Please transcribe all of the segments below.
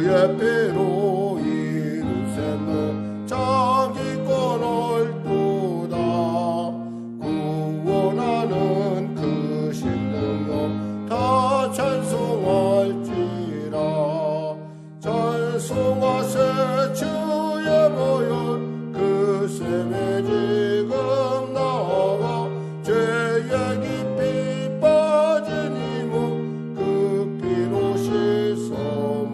주의 피로 이루셈은 자기권을 두다. 구원하는 그 신능력 다 찬송할지라. 찬송하세 주의 보혈 그 셈에 지금 나아가 죄의 깊이 빠진 이몸 그 피로 씻어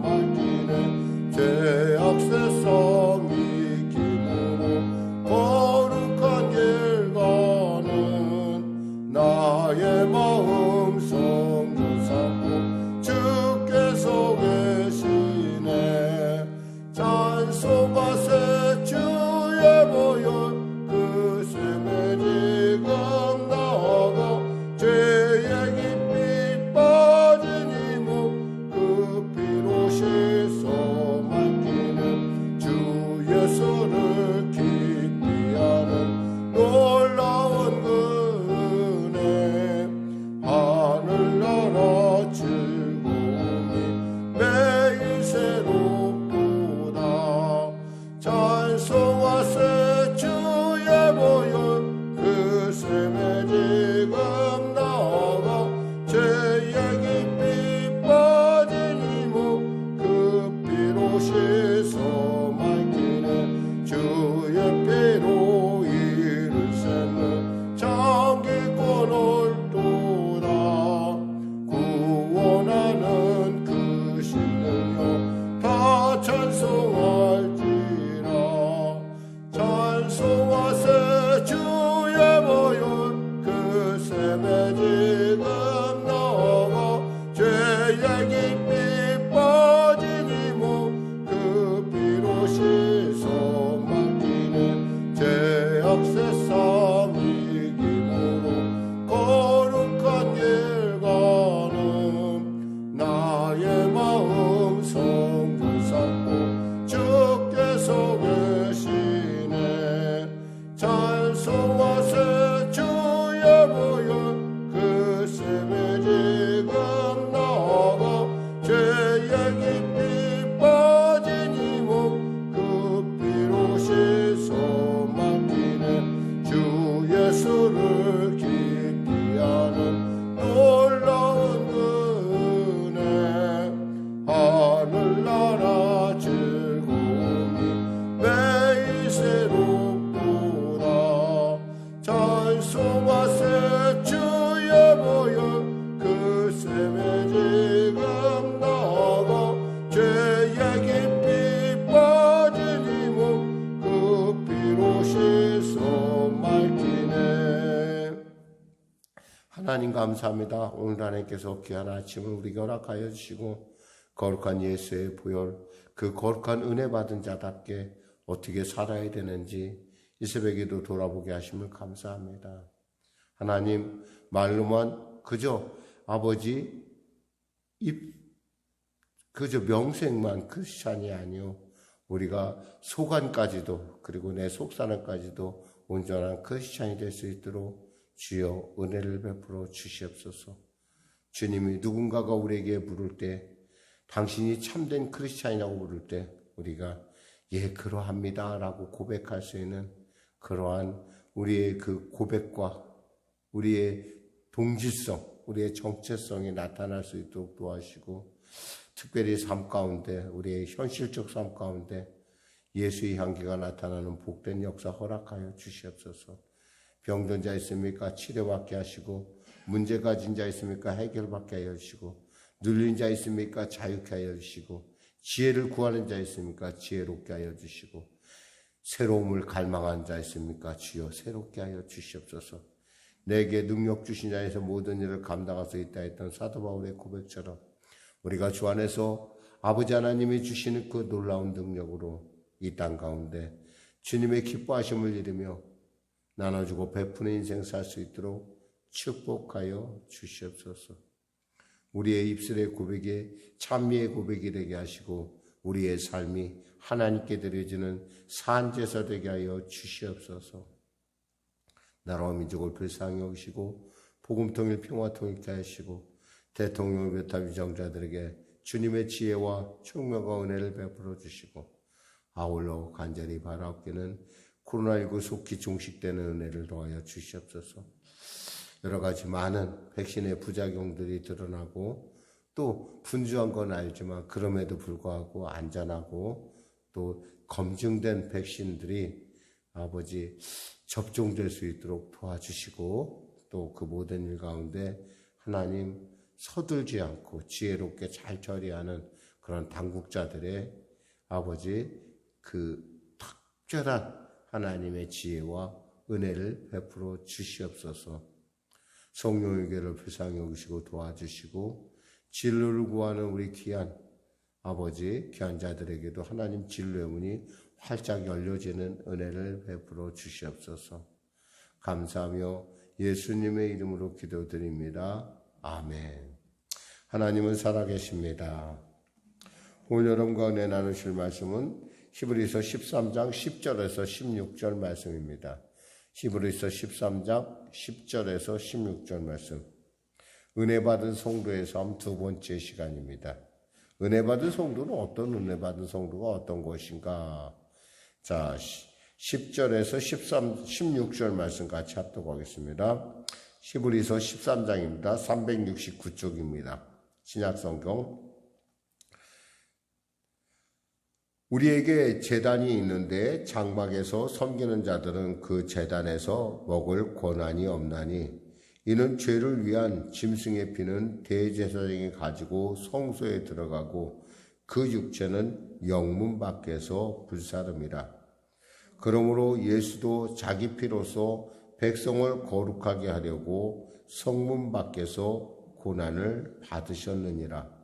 맡기네. 죄악 세상 이김으로 거룩한 길 가는 나의 마음 성전 삼고 주께서 계시네. 찬송하세 주의 보혈 그 셈에 지금 나아가 죄의 깊이 빠진 이몸 그 피로 씻어 맡기는 주 예수를 깊이 아는 놀라운 그 은혜. 하늘나라 즐거움이 매일 새롭도다. 찬송하세 주의 보혈 그 셈에 지금 나아가 죄의 깊이 빠진 이몸 그 피로 씻어 맡기네. 주의 피로 이를 셈은 장기권을 도다. 구원하는 그 신능력 다 찬송할지라. 찬송하세 주의 보혈 그 셈에 지금 나아가 죄의 깊이 빠진 이몸 그 피로 씻어 맡기네. 죄악 세상 이김으로 거룩한 길 가는 나의 마음 성전 삼고 주께서 계시네. 찬송하세 주의 보혈 그 셈에 지금 나아가 죄의 깊이 빠진 이몸 그 피로 씻어 맡기네. 주 예수를 깊이 아는 놀라운 그 은혜. 하늘나라 즐거움이 매일 새롭도다. 찬송하세 주의 보혈 그 셈에 지금 나아가 죄의 깊이 빠진 이몸 그 피로 씻어 맡기네. 하나님 감사합니다. 오늘 하나님께서 귀한 아침을 우리에게 허락하여 주시고 거룩한 예수의 보혈 그 거룩한 은혜 받은 자답게 어떻게 살아야 되는지 이 새벽에도 돌아보게 하심을 감사합니다. 하나님 말로만 그저 아버지 그저 명색만 크리스찬이 아니요 우리가 속안까지도 그리고 내 속사람까지도 온전한 크리스찬이 될 수 있도록 주여 은혜를 베풀어 주시옵소서. 주님이 누군가가 우리에게 부를 때 당신이 참된 크리스찬이라고 부를 때 우리가 예 그러합니다 라고 고백할 수 있는 그러한 우리의 그 고백과 우리의 동질성 우리의 정체성이 나타날 수 있도록 도와주시고 특별히 삶 가운데 우리의 현실적 삶 가운데 예수의 향기가 나타나는 복된 역사 허락하여 주시옵소서. 병든 자 있습니까? 치료받게 하시고 문제 가진 자 있습니까? 해결받게 하여 주시고 눌린 자 있습니까? 자유케 하여 주시고 지혜를 구하는 자 있습니까? 지혜롭게 하여 주시고 새로움을 갈망하는 자 있습니까? 주여 새롭게 하여 주시옵소서. 내게 능력 주신 자에서 모든 일을 감당할 수 있다 했던 사도 바울의 고백처럼 우리가 주 안에서 아버지 하나님이 주시는 그 놀라운 능력으로 이 땅 가운데 주님의 기뻐하심을 이루며 나눠주고 베푸는 인생 살 수 있도록 축복하여 주시옵소서. 우리의 입술의 고백이 찬미의 고백이 되게 하시고 우리의 삶이 하나님께 드려지는 산제사 되게 하여 주시옵소서. 나라와 민족을 불쌍히 여기시고 복음 통일 평화 통일케 하시고 대통령을 배타 위정자들에게 주님의 지혜와 총명과 은혜를 베풀어 주시고 아울러 간절히 바라옵기는 코로나19 속히 종식되는 은혜를 더하여 주시옵소서. 여러 가지 많은 백신의 부작용들이 드러나고 또 분주한 건 알지만 그럼에도 불구하고 안전하고 또 검증된 백신들이 아버지 접종될 수 있도록 도와주시고 또 그 모든 일 가운데 하나님 서둘지 않고 지혜롭게 잘 처리하는 그런 당국자들의 아버지 그 특별한 하나님의 지혜와 은혜를 베풀어 주시옵소서. 성령의계를 불쌍히 여기시고 도와주시고 진로를 구하는 우리 귀한 아버지 귀한 자들에게도 하나님 진로의 문이 활짝 열려지는 은혜를 베풀어 주시옵소서. 감사하며 예수님의 이름으로 기도드립니다. 아멘. 하나님은 살아계십니다. 오늘 여러분과 은혜 나누실 말씀은 히브리서 13장 10절에서 16절 말씀입니다. 히브리서 13장 10절에서 16절 말씀. 은혜 받은 성도의 삶 두 번째 시간입니다. 은혜 받은 성도는 어떤 은혜 받은 성도가 어떤 것인가? 자, 10절에서 16절 말씀 같이 합독하겠습니다. 히브리서 13장입니다. 369쪽입니다. 신약성경. 우리에게 제단이 있는데 장막에서 섬기는 자들은 그 제단에서 먹을 권한이 없나니 이는 죄를 위한 짐승의 피는 대제사장이 가지고 성소에 들어가고 그 육체는 영문 밖에서 불사름이라. 그러므로 예수도 자기 피로서 백성을 거룩하게 하려고 성문 밖에서 고난을 받으셨느니라.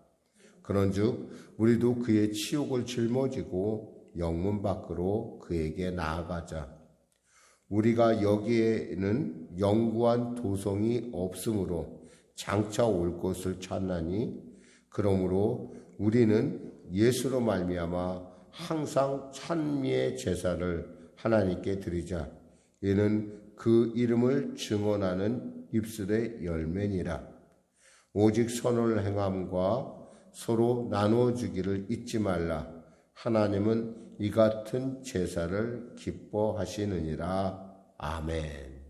그런즉 우리도 그의 치욕을 짊어지고 영문 밖으로 그에게 나아가자. 우리가 여기에는 영구한 도성이 없으므로 장차 올 것을 찾나니 그러므로 우리는 예수로 말미암아 항상 찬미의 제사를 하나님께 드리자. 이는 그 이름을 증언하는 입술의 열매니라. 오직 선을 행함과 서로 나눠주기를 잊지 말라. 하나님은 이 같은 제사를 기뻐하시느니라. 아멘.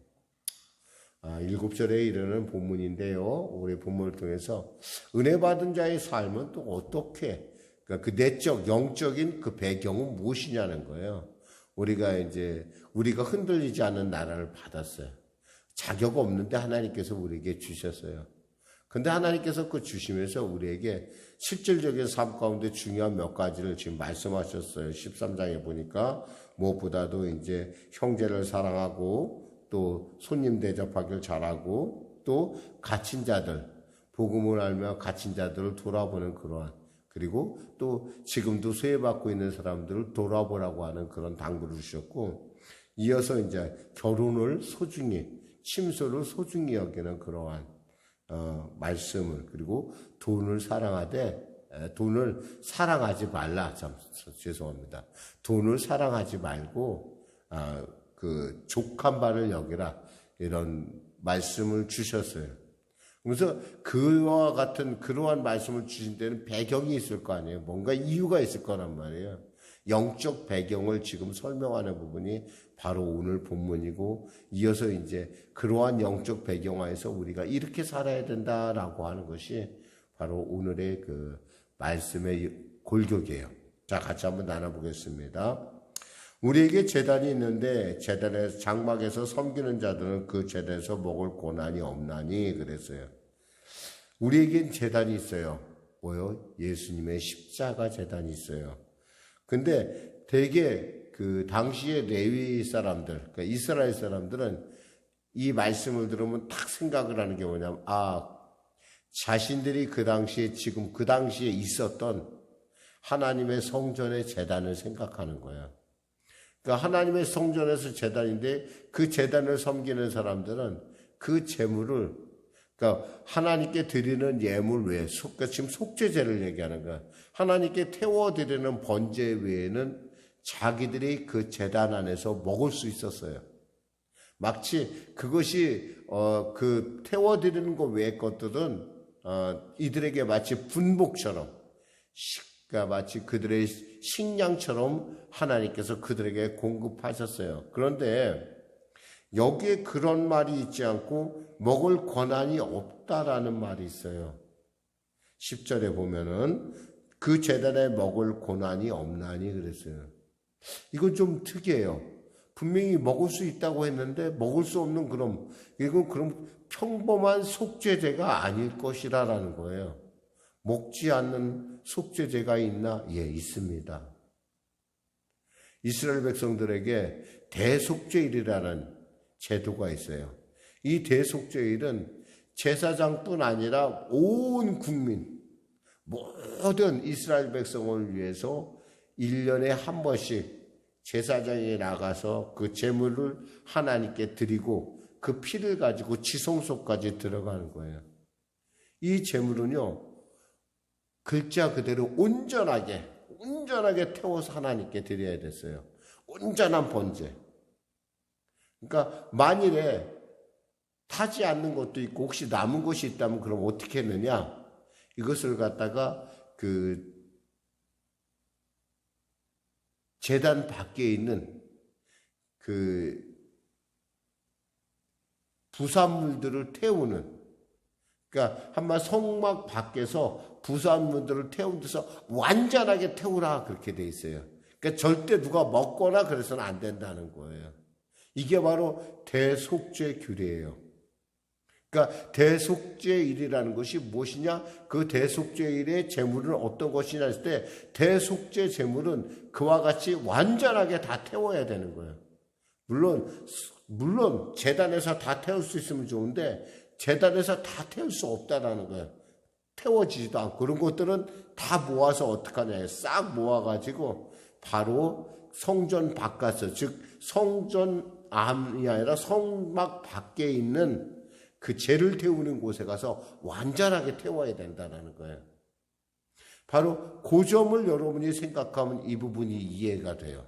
7절에 이르는 본문인데요. 우리 본문을 통해서 은혜 받은 자의 삶은 또 어떻게, 그러니까 그 내적, 영적인 그 배경은 무엇이냐는 거예요. 우리가 흔들리지 않는 나라를 받았어요. 자격 없는데 하나님께서 우리에게 주셨어요. 근데 하나님께서 그 주시면서 우리에게 실질적인 삶 가운데 중요한 몇 가지를 지금 말씀하셨어요. 13장에 보니까 무엇보다도 이제 형제를 사랑하고 또 손님 대접하기를 잘하고 또 갇힌 자들, 복음을 알며 갇힌 자들을 돌아보는 그러한, 그리고 또 지금도 수혜받고 있는 사람들을 돌아보라고 하는 그런 당부를 주셨고, 이어서 이제 결혼을 소중히, 침소를 소중히 여기는 그러한 말씀을, 그리고 돈을 사랑하지 말라. 죄송합니다. 돈을 사랑하지 말고 그 족한 바를 여기라, 이런 말씀을 주셨어요. 그래서 그와 같은 그러한 말씀을 주신 데는 배경이 있을 거 아니에요. 뭔가 이유가 있을 거란 말이에요. 영적 배경을 지금 설명하는 부분이 바로 오늘 본문이고, 이어서 이제 그러한 영적 배경하에서 우리가 이렇게 살아야 된다라고 하는 것이 바로 오늘의 그 말씀의 골격이에요. 자, 같이 한번 나눠보겠습니다. 우리에게 제단이 있는데 제단에서 장막에서 섬기는 자들은 그 제단에서 먹을 고난이 없나니 그랬어요. 우리에겐 제단이 있어요. 뭐요? 예수님의 십자가 제단이 있어요. 근데 되게 그 당시의 레위 사람들, 그러니까 이스라엘 사람들은 이 말씀을 들으면 딱 생각을 하는 게 뭐냐면, 자신들이 그 당시에 있었던 하나님의 성전의 제단을 생각하는 거예요. 그러니까 하나님의 성전에서 제단인데 그 제단을 섬기는 사람들은 그 제물을, 그러니까 하나님께 드리는 예물 외에, 그러니까 지금 속죄제를 얘기하는 거야. 하나님께 태워드리는 번제 외에는 자기들이 그 제단 안에서 먹을 수 있었어요. 마치 그것이 그 태워드리는 것 외의 것들은 이들에게 마치 분복처럼, 그러니까 마치 그들의 식량처럼 하나님께서 그들에게 공급하셨어요. 그런데 여기에 그런 말이 있지 않고 먹을 권한이 없다라는 말이 있어요. 10절에 보면은 그 제단에 먹을 권한이 없나니 그랬어요. 이건 좀 특이해요. 분명히 먹을 수 있다고 했는데 먹을 수 없는 이건 그럼 평범한 속죄제가 아닐 것이라는 거예요. 먹지 않는 속죄제가 있나? 예, 있습니다. 이스라엘 백성들에게 대속죄일이라는 제도가 있어요. 이 대속죄일은 제사장뿐 아니라 온 국민, 모든 이스라엘 백성을 위해서 1년에 한 번씩 제사장이 나가서 그 제물을 하나님께 드리고 그 피를 가지고 지성소까지 들어가는 거예요. 이 제물은요, 글자 그대로 온전하게 태워서 하나님께 드려야 됐어요. 온전한 번제. 그러니까 만일에 타지 않는 것도 있고 혹시 남은 것이 있다면 그럼 어떻게 했느냐? 이것을 갖다가 그 제단 밖에 있는 그 부산물들을 태우는, 그러니까 한마 성막 밖에서 부산물들을 태운 데서 완전하게 태우라 그렇게 돼 있어요. 그러니까 절대 누가 먹거나 그래서는 안 된다는 거예요. 이게 바로 대속죄 규례예요. 그러니까 대속죄일이라는 것이 무엇이냐? 그 대속죄일의 제물은 어떤 것이냐 했을 때 대속죄 제물은 그와 같이 완전하게 다 태워야 되는 거예요. 물론 제단에서 다 태울 수 있으면 좋은데 제단에서 다 태울 수 없다라는 거예요. 태워지지도 않고 그런 것들은 다 모아서 어떡하냐, 싹 모아가지고 바로 성전 바깥에서, 즉 성전 안이 아니라 성막 밖에 있는 그 죄를 태우는 곳에 가서 완전하게 태워야 된다는 거예요. 바로 그 점을 여러분이 생각하면 이 부분이 이해가 돼요.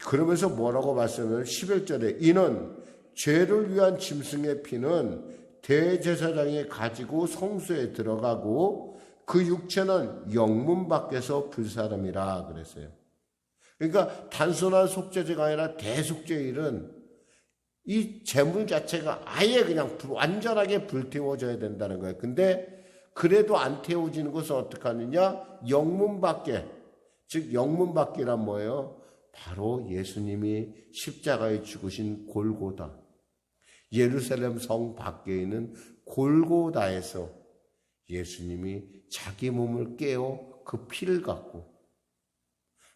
그러면서 뭐라고 말씀을 11절에 이는 죄를 위한 짐승의 피는 대제사장이 가지고 성소에 들어가고 그 육체는 영문 밖에서 불사름이라 그랬어요. 그러니까 단순한 속죄제가 아니라 대속죄일은 이 제물 자체가 아예 그냥 완전하게 불태워져야 된다는 거예요. 근데 그래도 안 태워지는 것은 어떻게 하느냐? 영문 밖에, 즉 영문 밖이란 뭐예요? 바로 예수님이 십자가에 죽으신 골고다. 예루살렘 성 밖에 있는 골고다에서 예수님이 자기 몸을 깨어 그 피를 갖고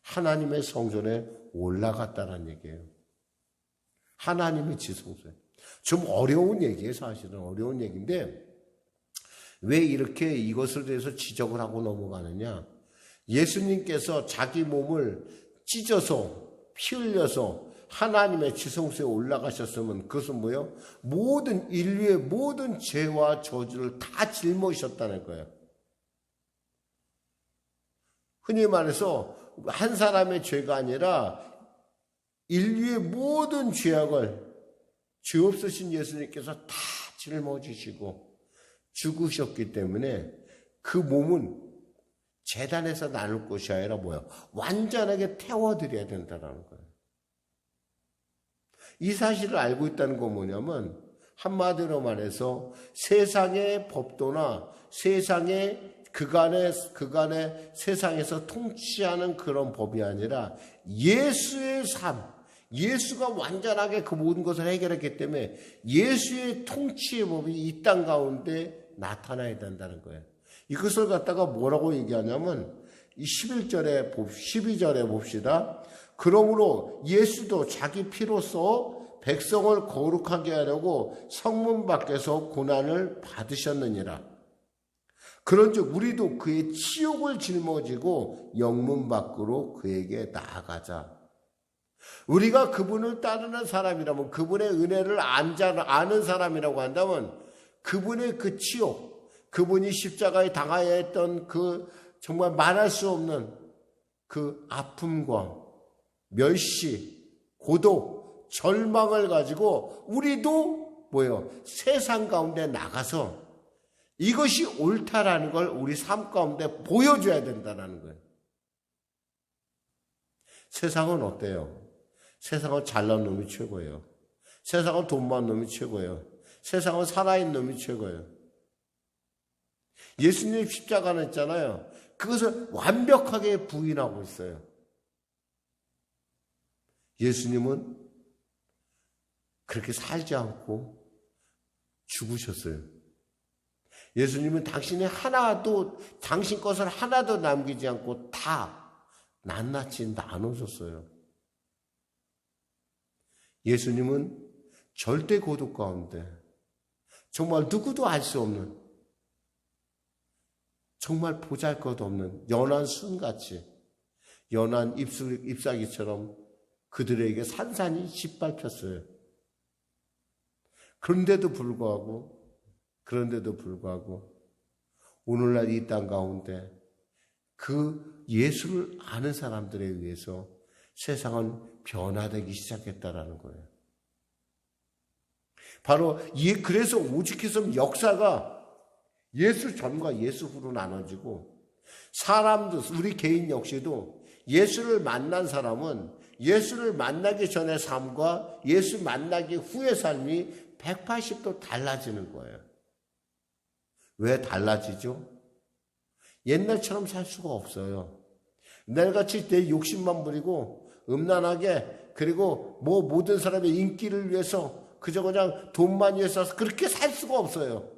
하나님의 성전에 올라갔다는 얘기예요. 하나님의 지성소에. 좀 어려운 얘기예요. 사실은 어려운 얘기인데 왜 이렇게 이것을 대해서 지적을 하고 넘어가느냐? 예수님께서 자기 몸을 찢어서 피 흘려서 하나님의 지성소에 올라가셨으면 그것은 뭐예요? 모든 인류의 모든 죄와 저주를 다 짊어지셨다는 거예요. 흔히 말해서 한 사람의 죄가 아니라 인류의 모든 죄악을 죄 없으신 예수님께서 다 짊어지시고 죽으셨기 때문에 그 몸은 제단에서 나눌 것이 아니라 뭐예요? 완전하게 태워드려야 된다는 거예요. 이 사실을 알고 있다는 건 뭐냐면 한마디로 말해서 세상의 법도나 세상의 그간의 세상에서 통치하는 그런 법이 아니라 예수의 삶, 예수가 완전하게 그 모든 것을 해결했기 때문에 예수의 통치의 법이 이 땅 가운데 나타나야 된다는 거예요. 이것을 갖다가 뭐라고 얘기하냐면 이 12절에 봅시다. 그러므로 예수도 자기 피로써 백성을 거룩하게 하려고 성문 밖에서 고난을 받으셨느니라. 그런즉 우리도 그의 치욕을 짊어지고 영문 밖으로 그에게 나아가자. 우리가 그분을 따르는 사람이라면, 그분의 은혜를 아는 사람이라고 한다면 그분의 그 치욕, 그분이 십자가에 당하여 했던 그 정말 말할 수 없는 그 아픔과 멸시, 고독, 절망을 가지고 우리도 세상 가운데 나가서 이것이 옳다라는 걸 우리 삶 가운데 보여줘야 된다는 거예요. 세상은 어때요? 세상은 잘난 놈이 최고예요. 세상은 돈 많은 놈이 최고예요. 세상은 살아있는 놈이 최고예요. 예수님 십자가는 있잖아요. 그것을 완벽하게 부인하고 있어요. 예수님은 그렇게 살지 않고 죽으셨어요. 예수님은 당신 것을 하나도 남기지 않고 다 낱낱이 나눠줬어요. 예수님은 절대 고독 가운데 정말 누구도 알 수 없는, 정말 보잘것없는 연한 순같이, 연한 잎사귀처럼 그들에게 산산이 짓밟혔어요. 그런데도 불구하고 오늘날 이 땅 가운데 그 예수를 아는 사람들에 의해서 세상은 변화되기 시작했다라는 거예요. 바로 그래서 오직해서 역사가 예수 전과 예수 후로 나눠지고, 사람도, 우리 개인 역시도 예수를 만난 사람은 예수를 만나기 전의 삶과 예수 만나기 후의 삶이 180도 달라지는 거예요. 왜 달라지죠? 옛날처럼 살 수가 없어요. 내일같이 내 욕심만 부리고 음란하게, 그리고 모든 사람의 인기를 위해서 그저 그냥 돈만 위해서 그렇게 살 수가 없어요.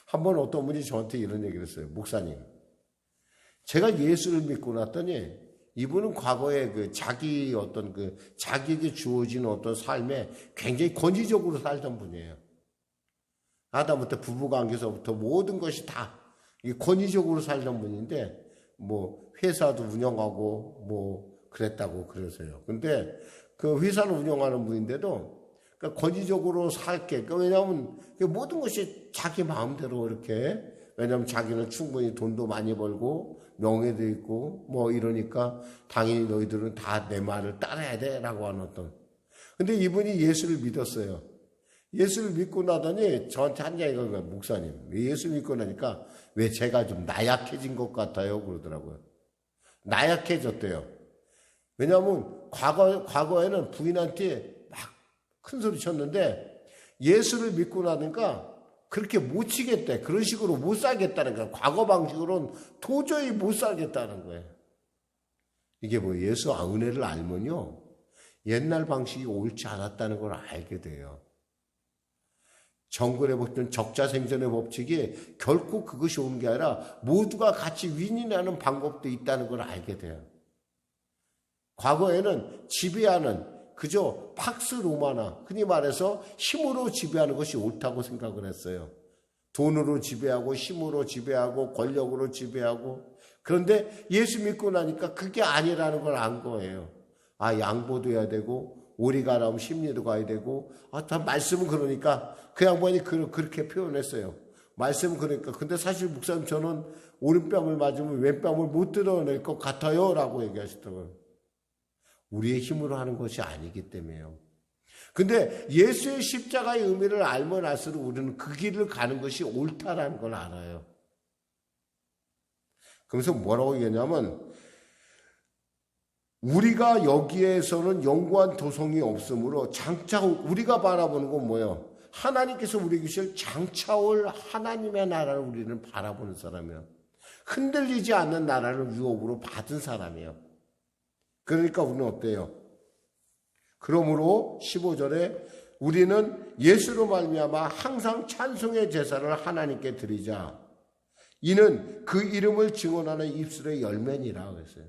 한 번 어떤 분이 저한테 이런 얘기를 했어요. 목사님, 제가 예수를 믿고 났더니 이분은 과거에 자기에게 주어진 어떤 삶에 굉장히 권위적으로 살던 분이에요. 아담부터 부부관계에서부터 모든 것이 다 권위적으로 살던 분인데, 회사도 운영하고 그랬다고 그러세요. 근데 그 회사를 운영하는 분인데도 권위적으로 살게, 왜냐하면 모든 것이 자기 마음대로 이렇게, 왜냐하면 자기는 충분히 돈도 많이 벌고 명예도 있고 이러니까 당연히 너희들은 다 내 말을 따라야 돼 라고 하는 어떤. 근데 이분이 예수를 믿었어요. 예수를 믿고 나더니 저한테 한 얘기가, 목사님, 왜 예수 믿고 나니까 왜 제가 좀 나약해진 것 같아요 그러더라고요. 나약해졌대요. 왜냐하면 과거에는 부인한테 막 큰 소리 쳤는데 예수를 믿고 나니까 그렇게 못 치겠대. 그런 식으로 못 살겠다는 거야. 과거 방식으로는 도저히 못 살겠다는 거예요. 이게 예수 은혜를 알면요, 옛날 방식이 옳지 않았다는 걸 알게 돼요. 정글에 붙은 적자생존의 법칙이 결코 그것이 온 게 아니라 모두가 같이 윈윈하는 방법도 있다는 걸 알게 돼요. 과거에는 지배하는, 그저 팍스 로마나, 흔히 말해서 힘으로 지배하는 것이 옳다고 생각을 했어요. 돈으로 지배하고 힘으로 지배하고 권력으로 지배하고. 그런데 예수 믿고 나니까 그게 아니라는 걸 안 거예요. 양보도 해야 되고 오리가 나오면 심리도 가야 되고, 다 말씀은 그러니까 그 양반이 그렇게 표현했어요. 말씀은 그러니까. 근데 사실 목사님, 저는 오른뺨을 맞으면 왼뺨을 못 드러낼 것 같아요 라고 얘기하시더라고요. 우리의 힘으로 하는 것이 아니기 때문에요. 근데 예수의 십자가의 의미를 알면 알수록 우리는 그 길을 가는 것이 옳다라는 걸 알아요. 그래서 뭐라고 얘기하냐면, 우리가 여기에서는 영구한 도성이 없으므로 장차 우리가 바라보는 건 뭐예요? 하나님께서 우리에게 주실 장차올 하나님의 나라를 우리는 바라보는 사람이에요. 흔들리지 않는 나라를 유업으로 받은 사람이에요. 그러니까 우리는 어때요? 그러므로 15절에 우리는 예수로 말미암아 항상 찬송의 제사를 하나님께 드리자. 이는 그 이름을 증언하는 입술의 열매니라 그랬어요.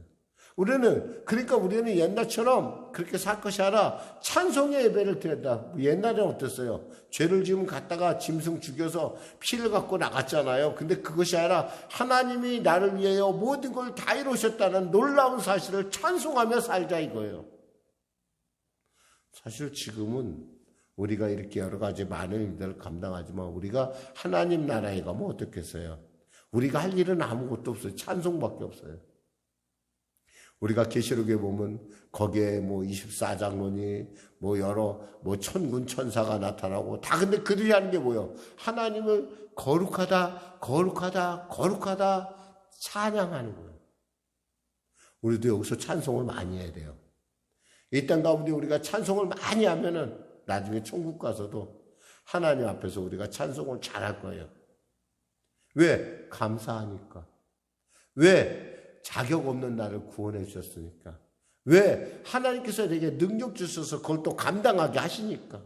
그러니까 우리는 옛날처럼 그렇게 살 것이 아니라 찬송의 예배를 드린다. 옛날에는 어땠어요? 죄를 지으면 갔다가 짐승 죽여서 피를 갖고 나갔잖아요. 근데 그것이 아니라 하나님이 나를 위하여 모든 걸 다 이루셨다는 놀라운 사실을 찬송하며 살자 이거예요. 사실 지금은 우리가 이렇게 여러 가지 많은 일들을 감당하지만 우리가 하나님 나라에 가면 어떻겠어요? 우리가 할 일은 아무것도 없어요. 찬송밖에 없어요. 우리가 계시록에 보면 거기에 24장로니 여러 천군 천사가 나타나고 다 근데 그들이 하는 게 뭐예요? 하나님을 거룩하다, 거룩하다, 거룩하다 찬양하는 거예요. 우리도 여기서 찬송을 많이 해야 돼요. 이 땅 가운데 우리가 찬송을 많이 하면은 나중에 천국 가서도 하나님 앞에서 우리가 찬송을 잘할 거예요. 왜? 감사하니까. 왜? 자격 없는 나를 구원해 주셨으니까. 왜? 하나님께서 내게 능력 주셔서 그걸 또 감당하게 하시니까.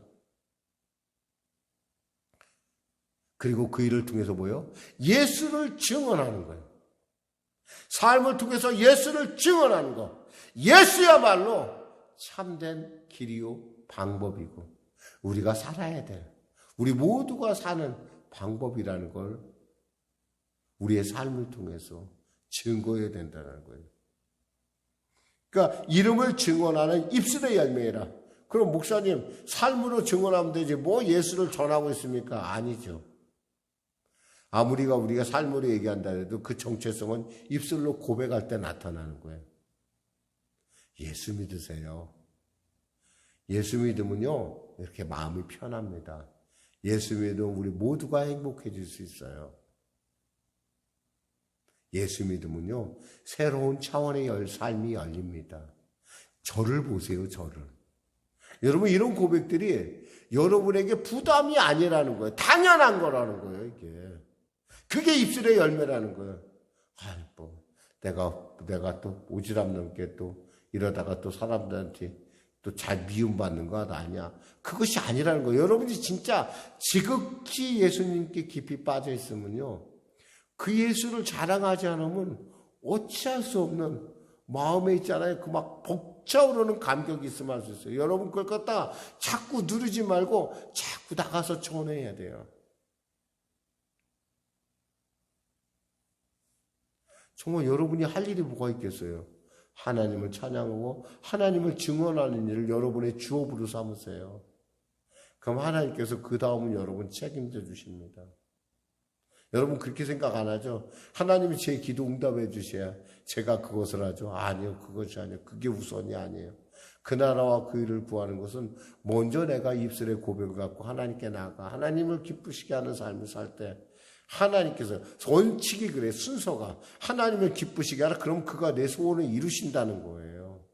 그리고 그 일을 통해서 뭐예요? 예수를 증언하는 거예요. 삶을 통해서 예수를 증언하는 거. 예수야말로 참된 길이요 방법이고 우리가 살아야 될, 우리 모두가 사는 방법이라는 걸 우리의 삶을 통해서 증거해야 된다는 거예요. 그러니까 이름을 증언하는 입술의 열매라. 그럼 목사님 삶으로 증언하면 되지 예수를 전하고 있습니까? 아니죠. 아무리 우리가 삶으로 얘기한다 해도 그 정체성은 입술로 고백할 때 나타나는 거예요. 예수 믿으세요. 예수 믿으면요 이렇게 마음이 편합니다. 예수 믿으면 우리 모두가 행복해질 수 있어요. 예수 믿으면요 새로운 차원의 삶이 열립니다. 저를 보세요. 저를. 여러분 이런 고백들이 여러분에게 부담이 아니라는 거예요. 당연한 거라는 거예요. 이게. 그게 입술의 열매라는 거예요. 내가 또 오지랖 넘게 또 이러다가 또 사람들한테 또 잘 미움받는 거 아니야. 그것이 아니라는 거예요. 여러분이 진짜 지극히 예수님께 깊이 빠져 있으면요. 그 예수를 자랑하지 않으면 어찌할 수 없는 마음에 있잖아요. 그 막 벅차오르는 감격이 있으면 할 수 있어요. 여러분 그걸 갖다가 자꾸 누르지 말고 자꾸 나가서 전해야 돼요. 정말 여러분이 할 일이 뭐가 있겠어요? 하나님을 찬양하고 하나님을 증언하는 일을 여러분의 주업으로 삼으세요. 그럼 하나님께서 그 다음은 여러분 책임져 주십니다. 여러분 그렇게 생각 안 하죠? 하나님이 제 기도 응답해 주셔야 제가 그것을 하죠. 아니요. 그것이 아니에요. 그게 우선이 아니에요. 그 나라와 그 일을 구하는 것은 먼저 내가 입술의 고백을 갖고 하나님께 나아가 하나님을 기쁘시게 하는 삶을 살 때 하나님께서 원칙이 그래 순서가 하나님을 기쁘시게 하라. 그럼 그가 내 소원을 이루신다는 거예요.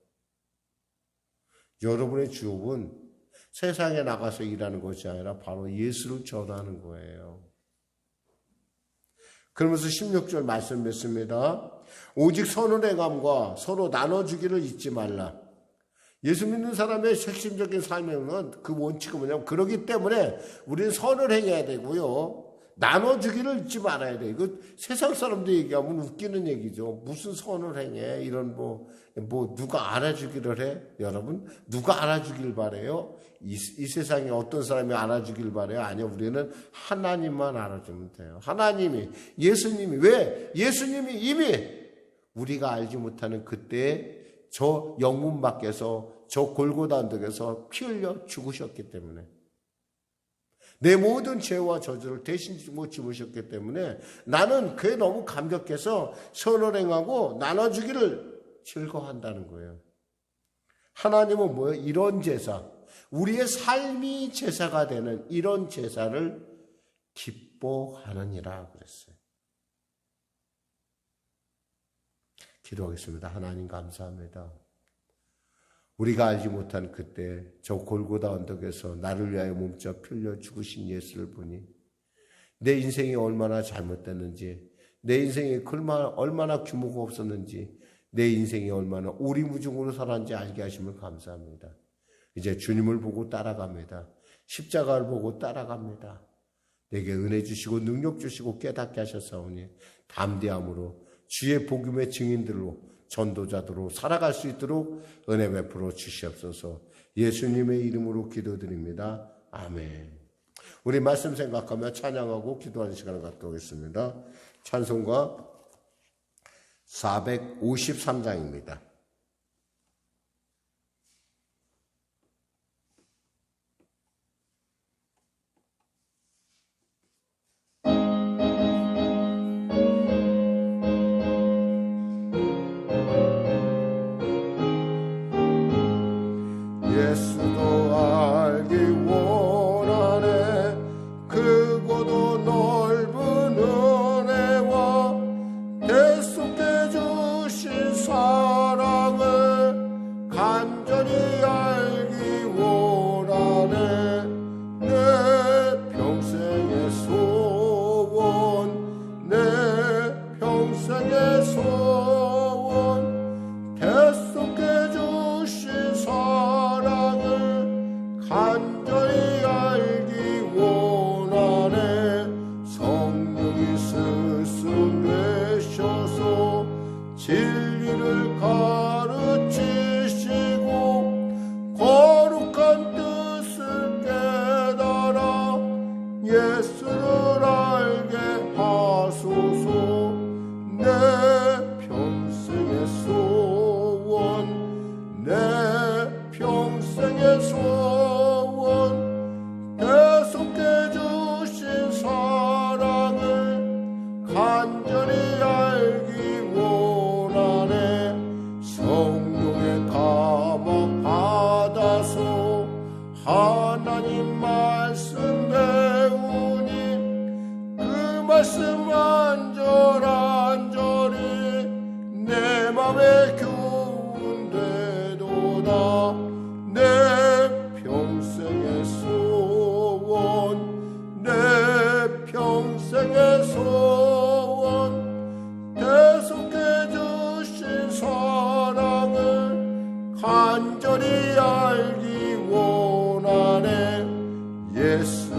여러분의 주업은 세상에 나가서 일하는 것이 아니라 바로 예수를 전하는 거예요. 그러면서 16절 말씀 맺습니다. 오직 선을 행함과 서로 나눠주기를 잊지 말라. 예수 믿는 사람의 핵심적인 삶에는 그 원칙은 뭐냐면 그러기 때문에 우리는 선을 행해야 되고요. 나눠주기를 잊지 말아야 돼. 이거 세상 사람들 얘기하면 웃기는 얘기죠. 무슨 선을 행해? 이런 누가 알아주기를 해? 여러분, 누가 알아주길 바래요? 이 세상에 어떤 사람이 알아주길 바래요? 아니요, 우리는 하나님만 알아주면 돼요. 하나님이, 예수님이, 왜? 예수님이 이미 우리가 알지 못하는 그때에 저 영문 밖에서 저 골고다 언덕에서 피 흘려 죽으셨기 때문에 내 모든 죄와 저주를 대신 짊으셨기 때문에 나는 그에 너무 감격해서 선을 행하고 나눠주기를 즐거워한다는 거예요. 하나님은 뭐예요? 이런 제사, 우리의 삶이 제사가 되는 이런 제사를 기뻐하느니라 그랬어요. 기도하겠습니다. 하나님 감사합니다. 우리가 알지 못한 그때 저 골고다 언덕에서 나를 위하여 몸져 풀려 죽으신 예수를 보니 내 인생이 얼마나 잘못됐는지, 내 인생이 얼마나 규모가 없었는지, 내 인생이 얼마나 오리무중으로 살았는지 알게 하심을 감사합니다. 이제 주님을 보고 따라갑니다. 십자가를 보고 따라갑니다. 내게 은혜 주시고 능력 주시고 깨닫게 하셨사오니 담대함으로 주의 복음의 증인들로 전도자들로 살아갈 수 있도록 은혜 베풀어 주시옵소서. 예수님의 이름으로 기도드립니다. 아멘. 우리 말씀 생각하며 찬양하고 기도하는 시간을 갖도록 하겠습니다. 찬송가 453장입니다.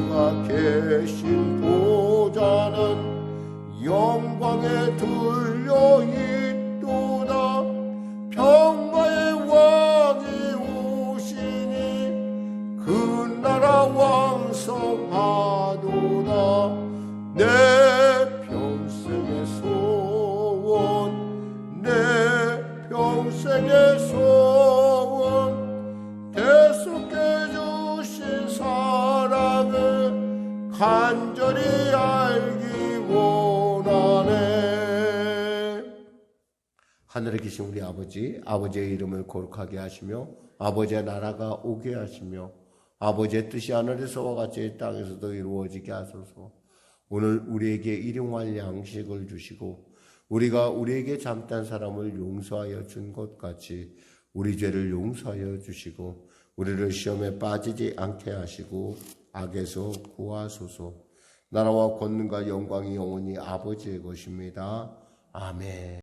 그가 계신 보좌는 영광에 둘려 있도다. 평화의 왕이 오시니 그 나라 왕성하도다. 내 평생의 소원, 내 평생의 소원, 대속해 주신 사랑을 간절히 알기 원하네. 하늘에 계신 우리 아버지, 아버지의 이름을 거룩하게 하시며 아버지의 나라가 오게 하시며 아버지의 뜻이 하늘에서와 같이 이 땅에서도 이루어지게 하소서. 오늘 우리에게 일용할 양식을 주시고 우리가 우리에게 잘못한 사람을 용서하여 준 것 같이 우리 죄를 용서하여 주시고 우리를 시험에 빠지지 않게 하시고 악에서 구하소서. 나라와 권능과 영광이 영원히 아버지의 것입니다. 아멘.